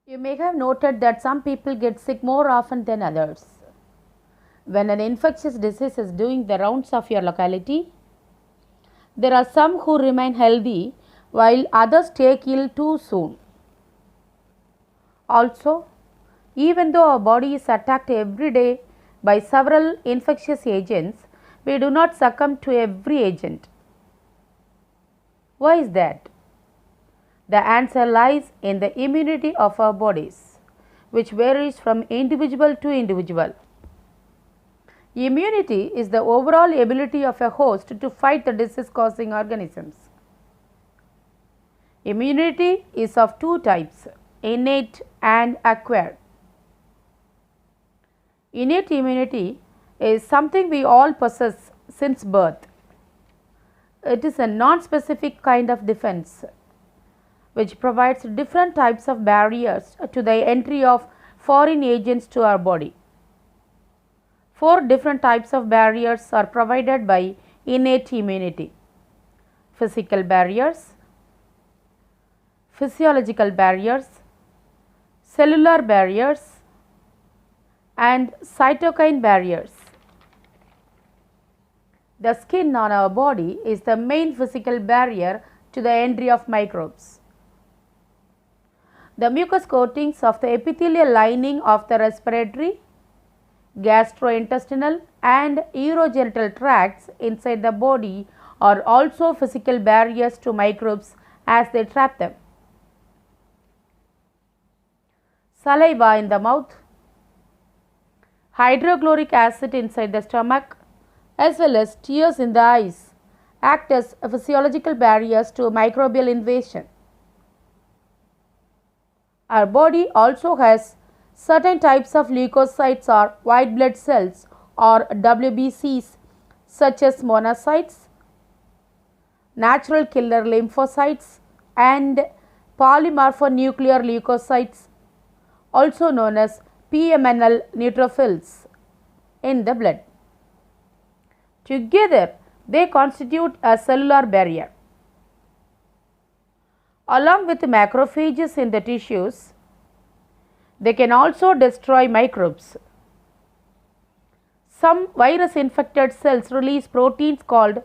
You may have noted that some people get sick more often than others. When an infectious disease is doing the rounds of your locality, there are some who remain healthy while others take ill too soon. Also, even though our body is attacked every day by several infectious agents, we do not succumb to every agent. Why is that? The answer lies in the immunity of our bodies, which varies from individual to individual. Immunity is the overall ability of a host to fight the disease-causing organisms. Immunity is of two types, innate and acquired. Innate immunity is something we all possess since birth. It is a non-specific kind of defense which provides different types of barriers to the entry of foreign agents to our body. 4 different types of barriers are provided by innate immunity: physical barriers, physiological barriers, cellular barriers, and cytokine barriers. The skin on our body is the main physical barrier to the entry of microbes. The mucous coatings of the epithelial lining of the respiratory, gastrointestinal and urogenital tracts inside the body are also physical barriers to microbes as they trap them. Saliva in the mouth, hydrochloric acid inside the stomach, as well as tears in the eyes act as physiological barriers to microbial invasion. Our body also has certain types of leukocytes or white blood cells or WBCs such as monocytes, natural killer lymphocytes and polymorphonuclear leukocytes, also known as PMNL neutrophils, in the blood. Together, they constitute a cellular barrier. Along with macrophages in the tissues, they can also destroy microbes. Some virus infected cells release proteins called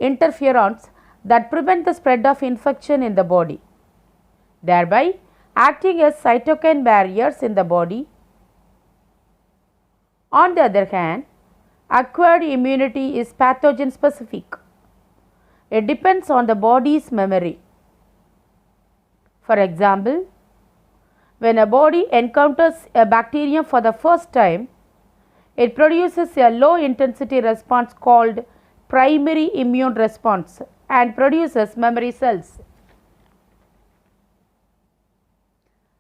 interferons that prevent the spread of infection in the body, thereby acting as cytokine barriers in the body. On the other hand, acquired immunity is pathogen specific. It depends on the body's memory. For example, when a body encounters a bacterium for the first time, it produces a low intensity response called primary immune response and produces memory cells.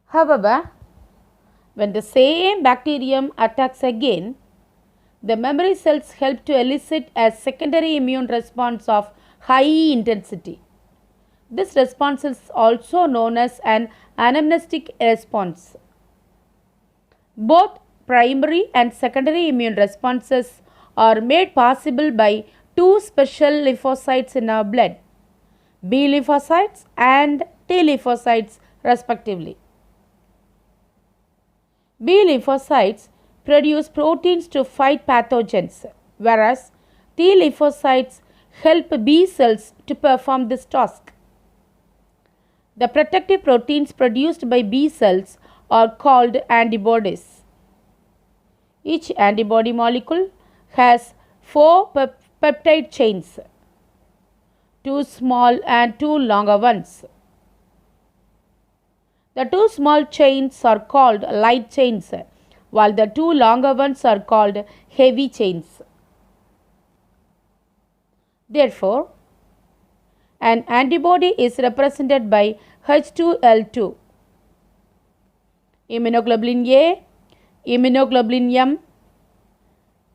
However, when the same bacterium attacks again, the memory cells help to elicit a secondary immune response of high intensity. This response is also known as an anamnestic response. Both primary and secondary immune responses are made possible by 2 special lymphocytes in our blood, B lymphocytes and T lymphocytes respectively. B lymphocytes produce proteins to fight pathogens, whereas T lymphocytes help B cells to perform this task. The protective proteins produced by B cells are called antibodies. Each antibody molecule has 4 peptide chains, 2 small and 2 longer ones. The 2 small chains are called light chains, while the 2 longer ones are called heavy chains. Therefore, an antibody is represented by H2L2, immunoglobulin A, immunoglobulin M,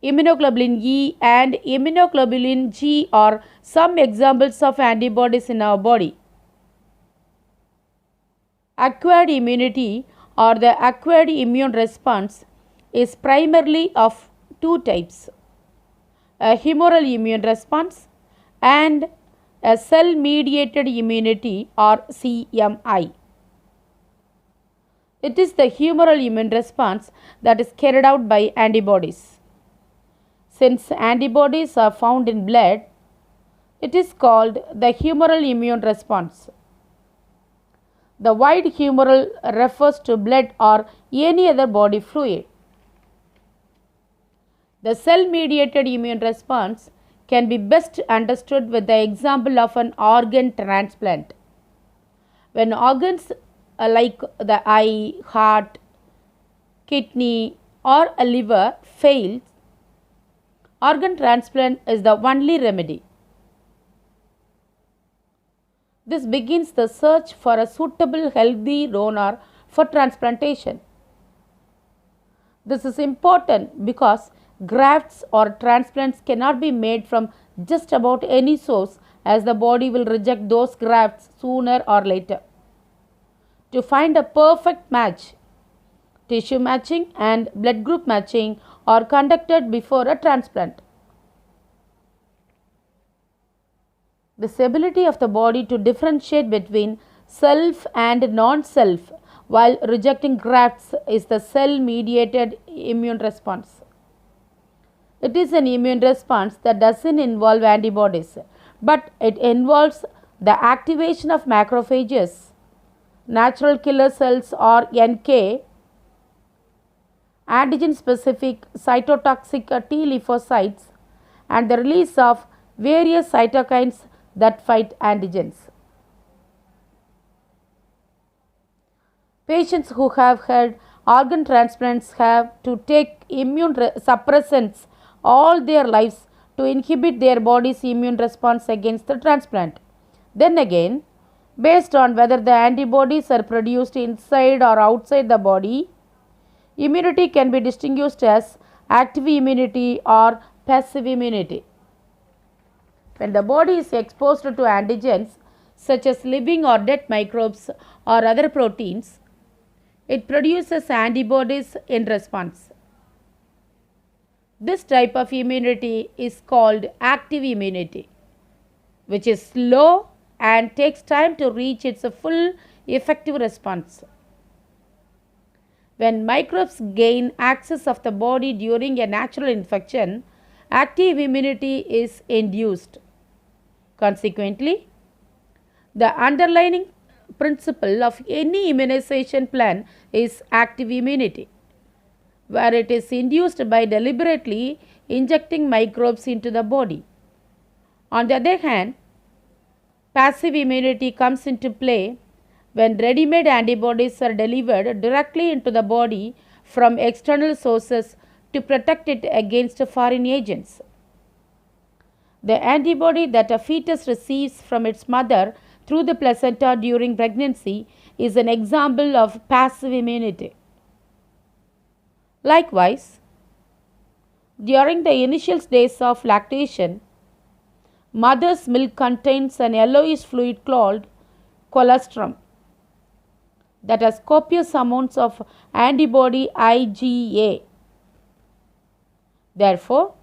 immunoglobulin E and immunoglobulin G are some examples of antibodies in our body. Acquired immunity or the acquired immune response is primarily of 2 types, a humoral immune response and a cell mediated immunity or CMI. It is the humoral immune response that is carried out by antibodies. Since antibodies are found in blood, it is called the humoral immune response. The wide humoral refers to blood or any other body fluid. The cell-mediated immune response can be best understood with the example of an organ transplant. When organs like the eye, heart, kidney or a liver fail, organ transplant is the only remedy. This begins the search for a suitable healthy donor for transplantation. This is important because grafts or transplants cannot be made from just about any source, as the body will reject those grafts sooner or later. To find a perfect match, tissue matching and blood group matching are conducted before a transplant. This ability of the body to differentiate between self and non-self while rejecting grafts is the cell-mediated immune response. It is an immune response that doesn't involve antibodies, but it involves the activation of macrophages, natural killer cells or NK, antigen-specific cytotoxic T lymphocytes, and the release of various cytokines that fight antigens. Patients who have had organ transplants have to take immune suppressants all their lives to inhibit their body's immune response against the transplant. Then again, based on whether the antibodies are produced inside or outside the body, immunity can be distinguished as active immunity or passive immunity. When the body is exposed to antigens such as living or dead microbes or other proteins, it produces antibodies in response. This type of immunity is called active immunity, which is slow and takes time to reach its full effective response. When microbes gain access of the body during a natural infection, active immunity is induced. Consequently, the underlying principle of any immunization plan is active immunity, where it is induced by deliberately injecting microbes into the body. On the other hand, passive immunity comes into play when ready-made antibodies are delivered directly into the body from external sources to protect it against foreign agents. The antibody that a fetus receives from its mother through the placenta during pregnancy is an example of passive immunity. Likewise, during the initial days of lactation, mother's milk contains an yellowish fluid called colostrum that has copious amounts of antibody IgA. Therefore,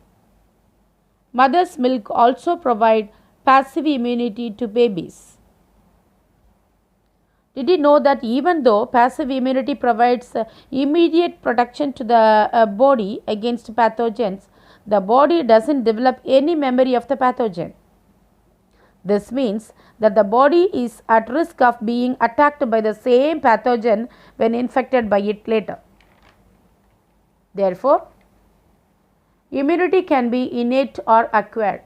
mother's milk also provides passive immunity to babies. Did you know that even though passive immunity provides immediate protection to the body against pathogens, the body doesn't develop any memory of the pathogen? This means that the body is at risk of being attacked by the same pathogen when infected by it later. Therefore, immunity can be innate or acquired.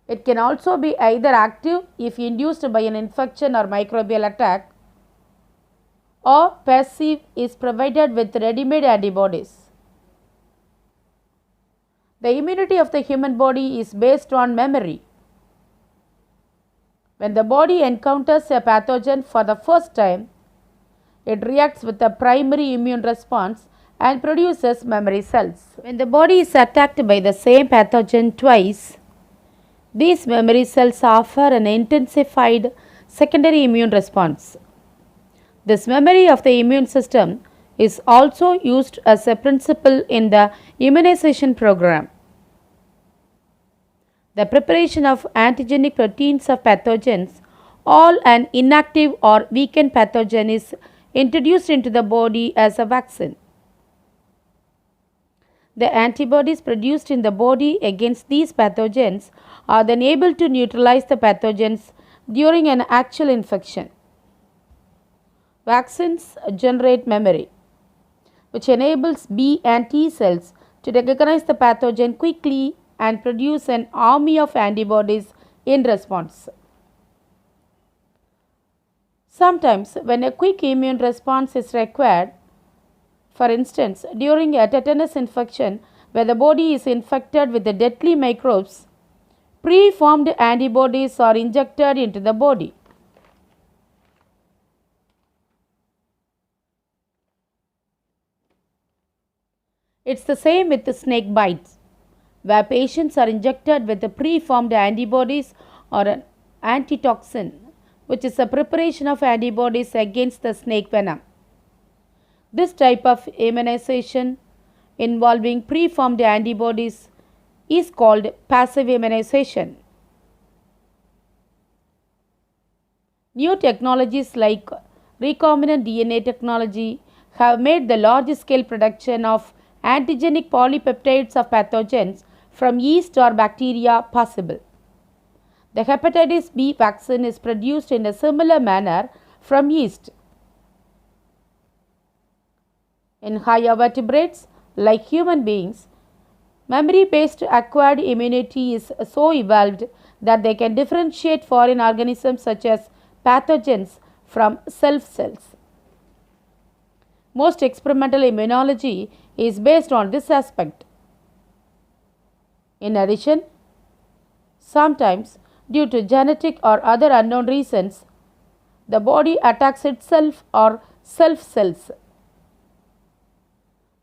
It can also be either active if induced by an infection or microbial attack, or passive is provided with ready-made antibodies. The immunity of the human body is based on memory. When the body encounters a pathogen for the first time, it reacts with a primary immune response and produces memory cells. When the body is attacked by the same pathogen twice, these memory cells offer an intensified secondary immune response. This memory of the immune system is also used as a principle in the immunization program. The preparation of antigenic proteins of pathogens, all an inactive or weakened pathogen, is introduced into the body as a vaccine. The antibodies produced in the body against these pathogens are then able to neutralize the pathogens during an actual infection. Vaccines generate memory, which enables B and T cells to recognize the pathogen quickly and produce an army of antibodies in response. Sometimes, when a quick immune response is required, for instance, during a tetanus infection where the body is infected with the deadly microbes, preformed antibodies are injected into the body. It's the same with the snake bites, where patients are injected with the preformed antibodies or an antitoxin, which is a preparation of antibodies against the snake venom. This type of immunization involving preformed antibodies is called passive immunization. New technologies like recombinant DNA technology have made the large-scale production of antigenic polypeptides of pathogens from yeast or bacteria possible. The hepatitis B vaccine is produced in a similar manner from yeast. In higher vertebrates, like human beings, memory-based acquired immunity is so evolved that they can differentiate foreign organisms such as pathogens from self cells. Most experimental immunology is based on this aspect. In addition, sometimes due to genetic or other unknown reasons, the body attacks itself or self cells.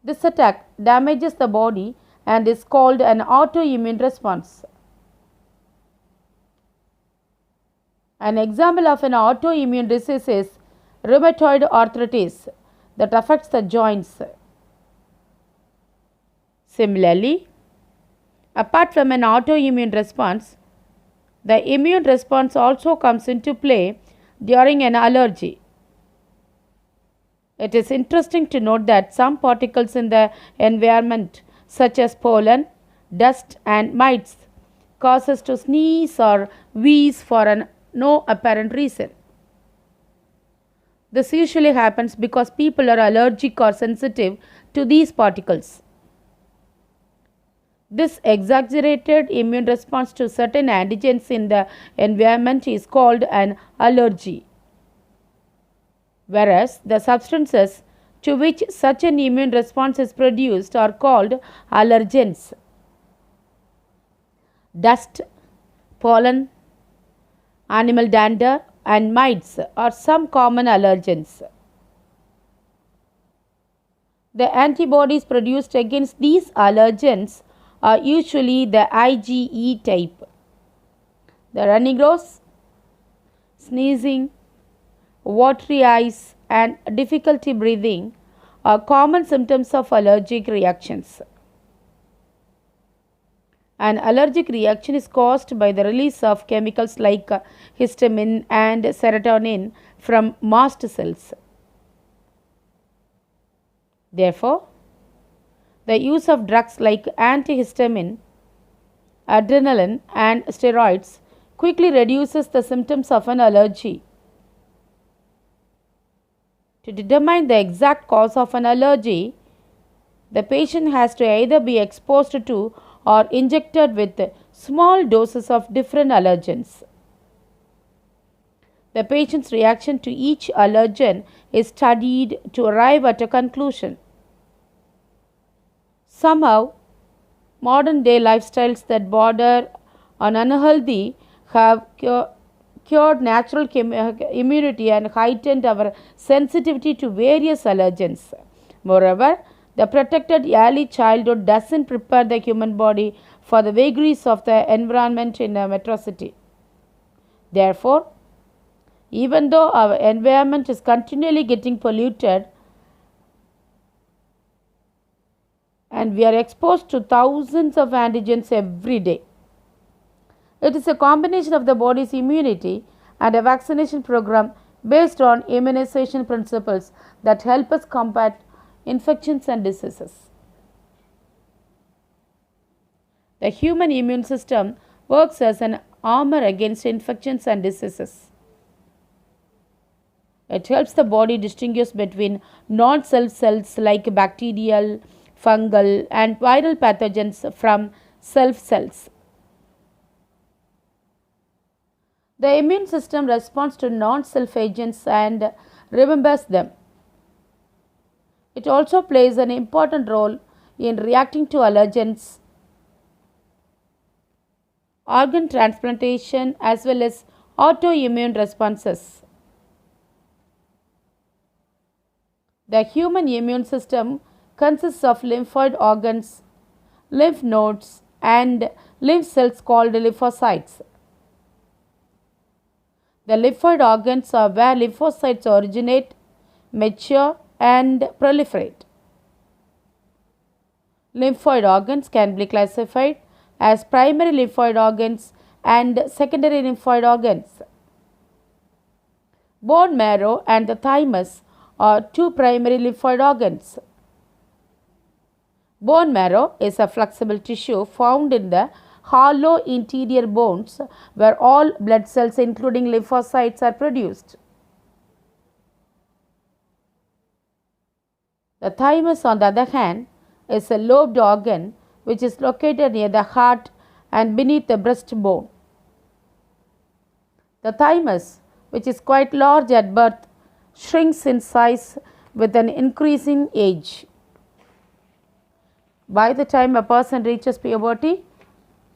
This attack damages the body and is called an autoimmune response. An example of an autoimmune disease is rheumatoid arthritis that affects the joints. Similarly, apart from an autoimmune response, the immune response also comes into play during an allergy. It is interesting to note that some particles in the environment, such as pollen, dust, and mites, cause us to sneeze or wheeze for no apparent reason. This usually happens because people are allergic or sensitive to these particles. This exaggerated immune response to certain antigens in the environment is called an allergy, whereas the substances to which such an immune response is produced are called allergens. Dust, pollen, animal dander, and mites are some common allergens. The antibodies produced against these allergens are usually the IgE type. The runny nose, sneezing, watery eyes, and difficulty breathing are common symptoms of allergic reactions. An allergic reaction is caused by the release of chemicals like histamine and serotonin from mast cells. Therefore, the use of drugs like antihistamine, adrenaline, and steroids quickly reduces the symptoms of an allergy. To determine the exact cause of an allergy, the patient has to either be exposed to or injected with small doses of different allergens. The patient's reaction to each allergen is studied to arrive at a conclusion. Somehow, modern day lifestyles that border on unhealthy have cured natural immunity and heightened our sensitivity to various allergens. Moreover, the protected early childhood doesn't prepare the human body for the vagaries of the environment in a metro city. Therefore, even though our environment is continually getting polluted and we are exposed to thousands of antigens every day, it is a combination of the body's immunity and a vaccination program based on immunization principles that help us combat infections and diseases. The human immune system works as an armor against infections and diseases. It helps the body distinguish between non-self cells like bacterial, fungal, and viral pathogens from self cells. The immune system responds to non-self agents and remembers them. It also plays an important role in reacting to allergens, organ transplantation, as well as autoimmune responses. The human immune system consists of lymphoid organs, lymph nodes, and lymph cells called lymphocytes. The lymphoid organs are where lymphocytes originate, mature, and proliferate. Lymphoid organs can be classified as primary lymphoid organs and secondary lymphoid organs. Bone marrow and the thymus are two primary lymphoid organs. Bone marrow is a flexible tissue found in the hollow interior bones where all blood cells including lymphocytes are produced. The thymus, on the other hand, is a lobed organ which is located near the heart and beneath the breastbone. The thymus, which is quite large at birth, shrinks in size with an increasing age. By the time a person reaches puberty,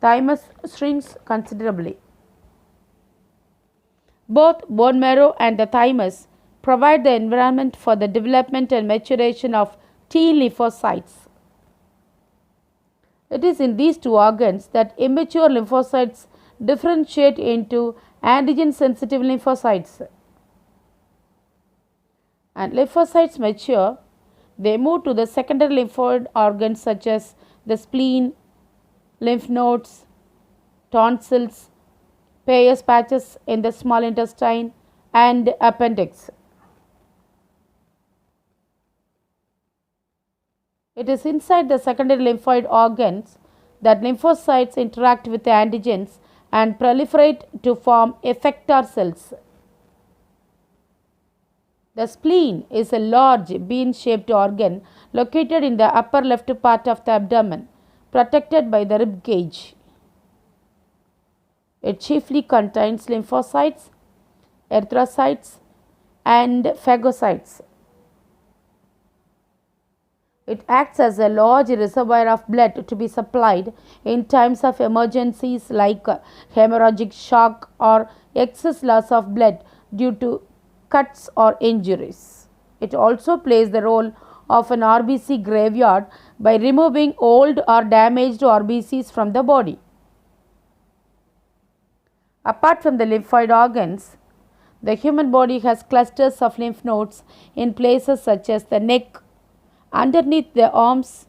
thymus shrinks considerably. Both bone marrow and the thymus provide the environment for the development and maturation of T lymphocytes. It is in these two organs that immature lymphocytes differentiate into antigen sensitive lymphocytes. And lymphocytes mature, they move to the secondary lymphoid organs such as the spleen, lymph nodes, tonsils, Peyer's patches in the small intestine, and appendix. It is inside the secondary lymphoid organs that lymphocytes interact with the antigens and proliferate to form effector cells. The spleen is a large bean-shaped organ located in the upper left part of the abdomen, protected by the rib cage. It chiefly contains lymphocytes, erythrocytes, and phagocytes. It acts as a large reservoir of blood to be supplied in times of emergencies like hemorrhagic shock or excess loss of blood due to cuts or injuries. It also plays the role of an RBC graveyard by removing old or damaged RBCs from the body. Apart from the lymphoid organs, the human body has clusters of lymph nodes in places such as the neck, underneath the arms,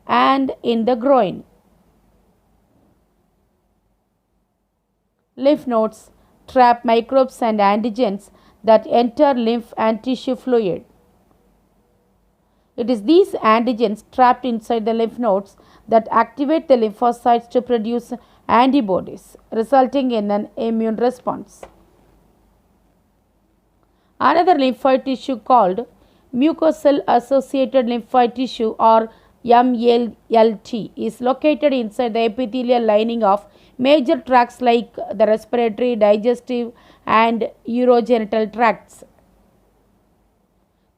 and in the groin. Lymph nodes trap microbes and antigens that enter lymph and tissue fluid. It is these antigens trapped inside the lymph nodes that activate the lymphocytes to produce antibodies, resulting in an immune response. Another lymphoid tissue called mucosal associated lymphoid tissue or MALT is located inside the epithelial lining of major tracts like the respiratory, digestive, and urogenital tracts.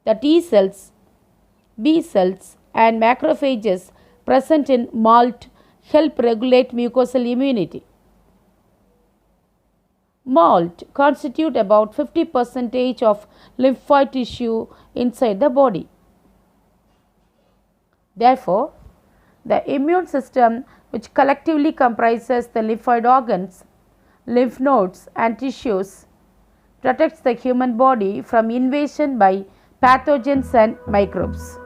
The T cells, B cells, and macrophages present in MALT help regulate mucosal immunity. MALT constitute about 50% of lymphoid tissue inside the body. Therefore, the immune system, which collectively comprises the lymphoid organs, lymph nodes, and tissues, protects the human body from invasion by pathogens and microbes.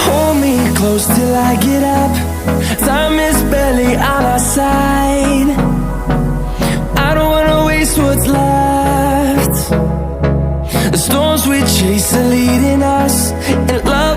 Hold me close till I get up. Time is barely on our side. I don't wanna waste what's left. The storms we chase are leading us, and love